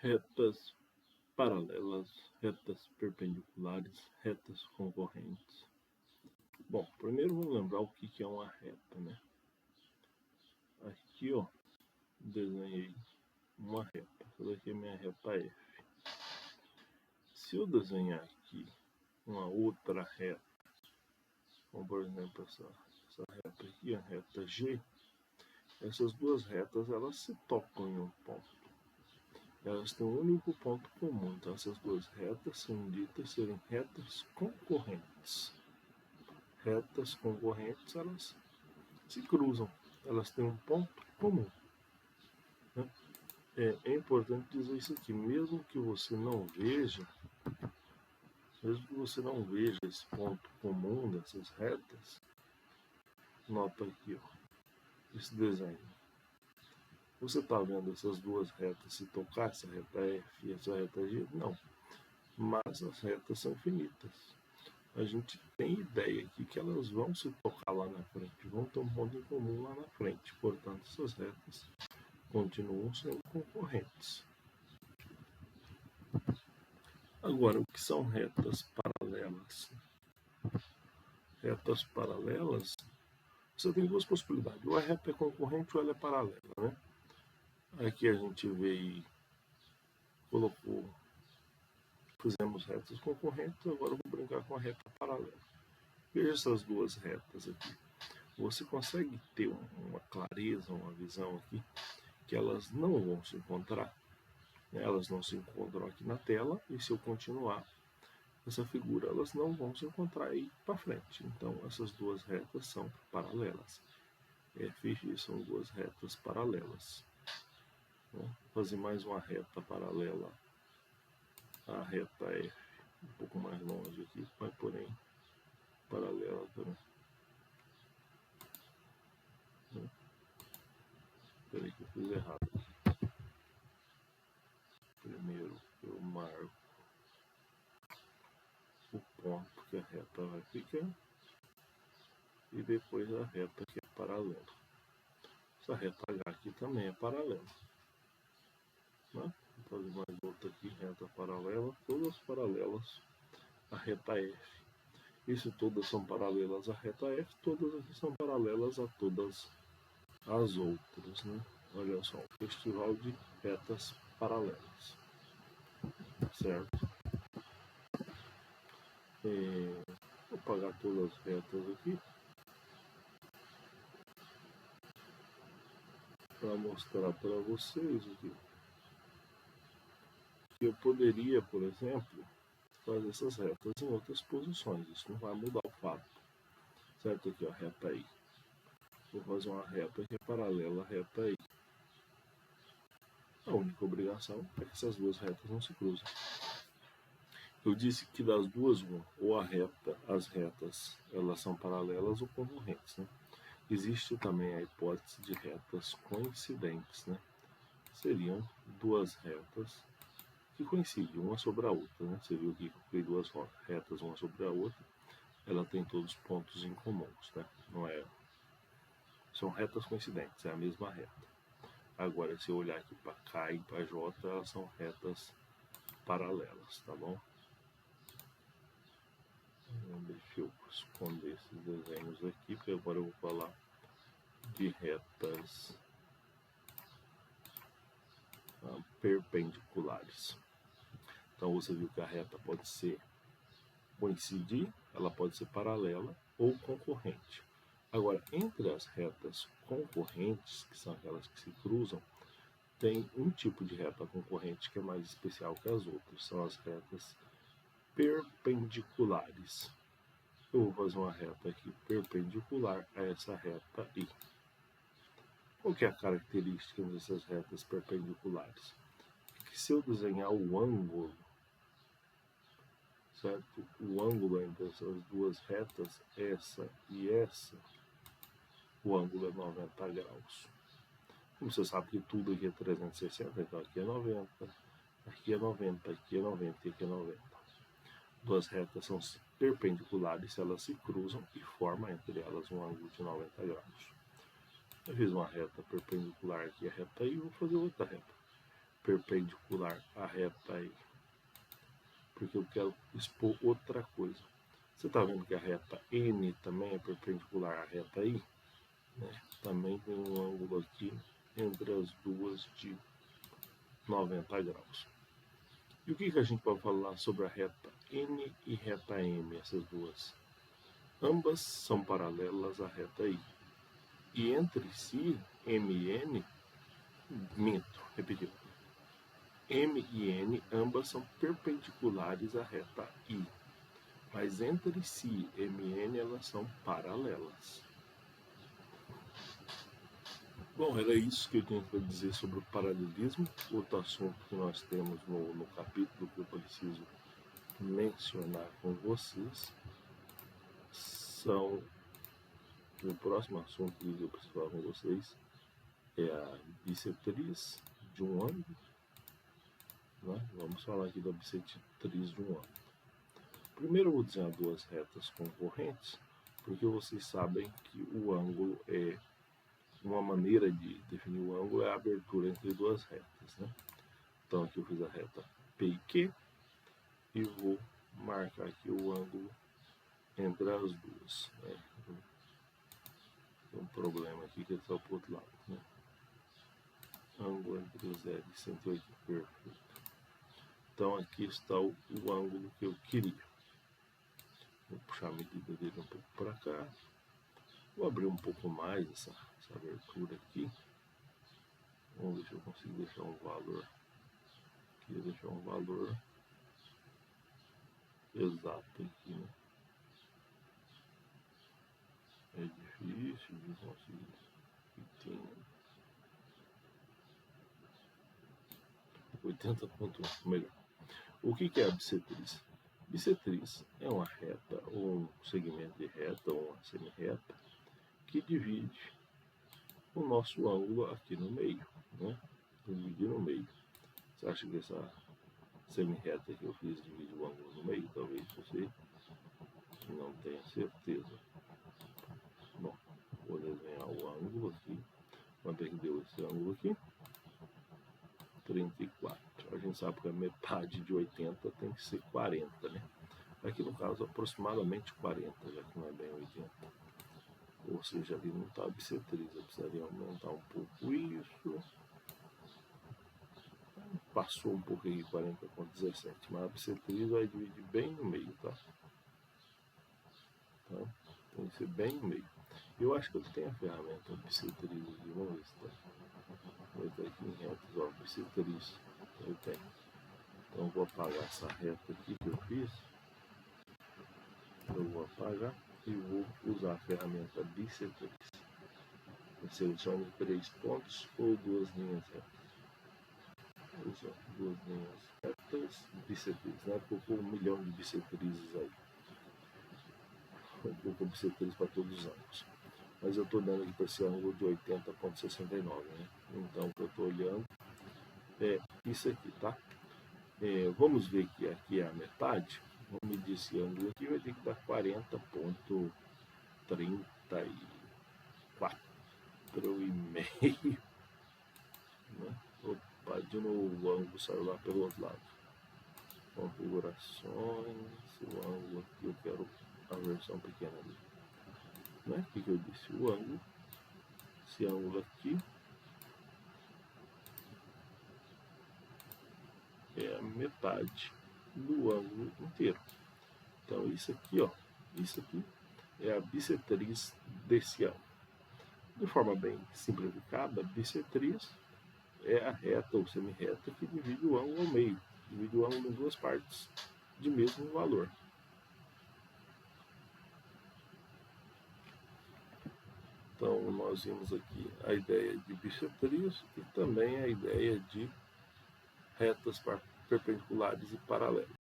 retas paralelas, retas perpendiculares, retas concorrentes. Bom, primeiro vamos lembrar o que é uma reta, né? Aqui, ó, desenhei uma reta. Essa daqui é minha reta F. Se eu desenhar aqui uma outra reta, como por exemplo essa reta aqui, a reta G, essas duas retas elas se tocam em um ponto. Elas têm um único ponto comum, então essas duas retas são ditas serem retas concorrentes. Retas concorrentes, elas se cruzam, elas têm um ponto comum. Né? É importante dizer isso aqui, mesmo que você não veja esse ponto comum dessas retas, nota aqui, ó, esse desenho. Você está vendo essas duas retas se tocar, essa reta F e essa reta G? Não. Mas as retas são finitas. A gente tem ideia aqui que elas vão se tocar lá na frente, vão ter um ponto em comum lá na frente. Portanto, essas retas continuam sendo concorrentes. Agora, o que são retas paralelas? Retas paralelas, você tem duas possibilidades. Ou a reta é concorrente ou ela é paralela, né? Aqui a gente veio, fizemos retas concorrentes, agora eu vou brincar com a reta paralela. Veja essas duas retas aqui. Você consegue ter uma clareza, uma visão aqui, que elas não vão se encontrar. Elas não se encontram aqui na tela, e se eu continuar essa figura, elas não vão se encontrar aí para frente. Então, essas duas retas são paralelas. F e G são duas retas paralelas. Vou fazer mais uma reta paralela à reta F, um pouco mais longe aqui, mas porém paralela também. Espera aí que eu fiz errado. Primeiro eu marco o ponto que a reta vai ficar e depois a reta que é paralela. Essa reta H aqui também é paralela. Né? Vou fazer mais outra aqui, reta paralela, todas paralelas à reta F. E se todas são paralelas à reta F, todas aqui são paralelas a todas as outras. Né? Olha só, um festival de retas paralelas. Certo? Vou apagar todas as retas aqui para mostrar para vocês aqui. Eu poderia, por exemplo, fazer essas retas em outras posições. Isso não vai mudar o fato. Certo? Aqui, ó, reta I. Vou fazer uma reta que é paralela à reta I. A única obrigação é que essas duas retas não se cruzem. Eu disse que das duas, ou as retas, elas são paralelas ou concorrentes, né? Existe também a hipótese de retas coincidentes, né? Seriam duas retas que coincidem uma sobre a outra, né? Você viu que tem duas retas uma sobre a outra, ela tem todos os pontos em comuns, né? Não é... São retas coincidentes, é a mesma reta. Agora, se eu olhar aqui para K e para J, elas são retas paralelas, tá bom? Deixa eu esconder esses desenhos aqui, porque agora eu vou falar de retas perpendiculares. Então você viu que a reta pode ser coincidir, ela pode ser paralela ou concorrente. Agora, entre as retas concorrentes, que são aquelas que se cruzam, tem um tipo de reta concorrente que é mais especial que as outras, são as retas perpendiculares. Eu vou fazer uma reta aqui perpendicular a essa reta I. Qual que é a característica dessas retas perpendiculares? Que se eu desenhar o ângulo, certo? O ângulo entre essas duas retas, essa e essa, o ângulo é 90 graus. Como você sabe que tudo aqui é 360, então aqui é 90, aqui é 90, aqui é 90 e aqui é 90. Duas retas são perpendiculares, elas se cruzam e formam entre elas um ângulo de 90 graus. Eu fiz uma reta perpendicular aqui, a reta I, vou fazer outra reta perpendicular à reta I? Porque eu quero expor outra coisa. Você está vendo que a reta N também é perpendicular à reta I? Né? Também tem um ângulo aqui entre as duas de 90 graus. E o que a gente pode falar sobre a reta N e reta M, essas duas? Ambas são paralelas à reta I. E entre si, M e N, repetindo. M e N ambas são perpendiculares à reta I. Mas entre si, M e N, elas são paralelas. Bom, era isso que eu tinha para dizer sobre o paralelismo. Outro assunto que nós temos no capítulo que eu preciso mencionar com vocês são... O próximo assunto que eu preciso falar com vocês é a bissetriz de um ângulo. Né? Vamos falar aqui da bissetriz de um ângulo. Primeiro eu vou desenhar duas retas concorrentes, porque vocês sabem que o ângulo é... Uma maneira de definir o ângulo é a abertura entre duas retas. Né? Então aqui eu fiz a reta P e Q e vou marcar aqui o ângulo entre as duas. Né? Tem um problema aqui que ele está para o outro lado. Né? Ângulo entre os L e 180, perfeito. Então aqui está o ângulo que eu queria. Vou puxar a medida dele um pouco para cá. Vou abrir um pouco mais essa abertura aqui. Vamos ver se eu consigo deixar um valor. Queria deixar um valor exato aqui, né? É difícil de conseguir. Pequeno. 80,1, melhor. O que é a bissetriz? Bissetriz é uma reta, ou um segmento de reta, ou uma semi-reta, que divide o nosso ângulo aqui no meio, né? Dividir no meio. Você acha que essa semi-reta que eu fiz divide o ângulo no meio? Talvez você não tenha certeza. Bom, vou desenhar o ângulo aqui. Quanto é que deu esse ângulo aqui? 34. A gente sabe que a metade de 80 tem que ser 40, né? Aqui no caso aproximadamente 40, já que não é bem 80. Ou seja, ali não está a bissetriz, eu precisaria aumentar um pouco isso. Passou um pouco aqui, 40,17, mas a bissetriz vai dividir bem no meio, tá? Então, tem que ser bem no meio. Eu acho que ele tem a ferramenta bissetriz aqui, vamos ver se tá. Vai estar aqui em retas, ó, bissetriz. Eu tenho. Então, vou apagar essa reta aqui que eu fiz. Eu vou apagar e vou usar a ferramenta bissetriz. Eu seleciono 3 pontos ou 2 linhas retas. Uso 2 linhas retas, bissetriz, né? Colocou 1 milhão de bissetrizes aí. Colocou bissetriz para todos os ângulos. Mas eu estou dando aqui para esse ângulo de 80,69, né? Então, o que eu estou olhando é isso aqui, tá? Vamos ver que aqui é a metade. Vamos medir esse ângulo aqui, vai ter que dar 40,34,5. Né? Opa, de novo o ângulo saiu lá pelo outro lado. Configurações, o ângulo aqui, eu quero a versão pequena ali. Né? O que eu disse? O ângulo, esse ângulo aqui, é a metade do ângulo inteiro. Então isso aqui, ó, isso aqui é a bissetriz desse ângulo. De forma bem simplificada, a bissetriz é a reta ou semi-reta que divide o ângulo ao meio, divide o ângulo em duas partes de mesmo valor. Então nós vimos aqui a ideia de bissetriz e também a ideia de retas perpendiculares e paralelas.